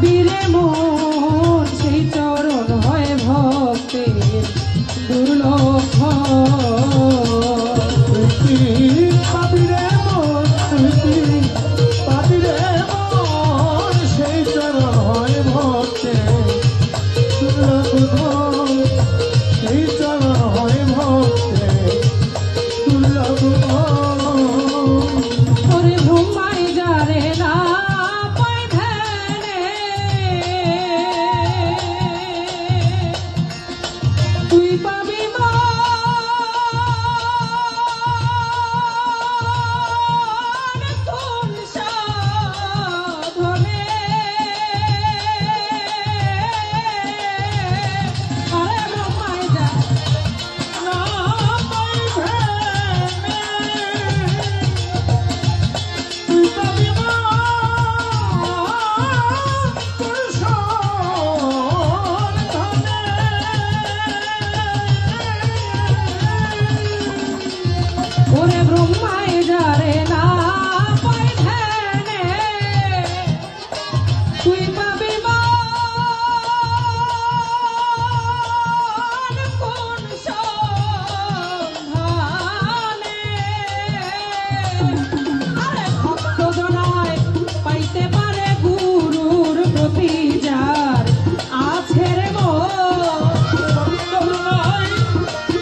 পাবিরে মন সেই চরণ হয় ভক্তের দুর্লভ পাবিরে মন পাবিরে মন সেই চরণ হয় ভক্তের দুর্লভ সেই চরণ হয় ভক্তের দুর্লভ ওরে ভ্রমায় যারে না পায় ধ্যানে তুই পাবি মান কোন সাধনে আরে ভ্রমায় যা না পাই তুই পাবি ওরে ব্রহ্মায় যারে না পায় ধ্যানে তুই পাবি মান কোন সন্ধানে আরে ভক্ত জনায় পাইতে পারে গুরুর প্রতি যার আছে রে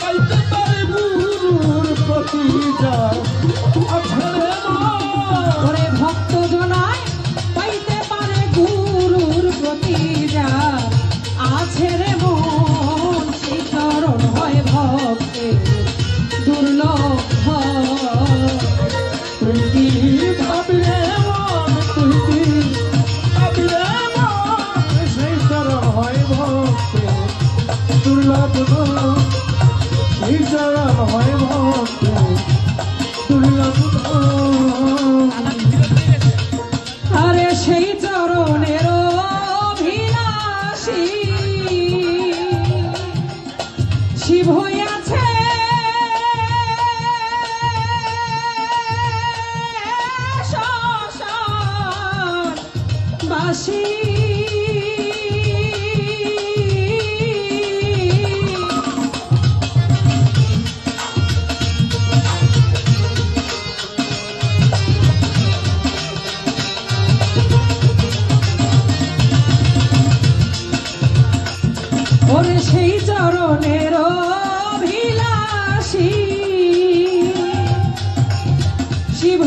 পাইতে পারে গুরুর প্রতি যা আছে রে ওরে ভক্ত জনায় পাইতে পারে গুরুর প্রতি যার আছে রে মন সেই চরণ হয় ভক্তের দুর্লভ তুই কি ভাবিরে মন তুই কি ভাবিরে মন সেই চরণ হয় ভক্তের দুর্লভ সেই চরণ হয় ভক্তের দুর্লভ আরে সেই চরণের অভিলাষী শিব হইয়াছে বাসী ওরে সেই চরণের অভিলাষী শিব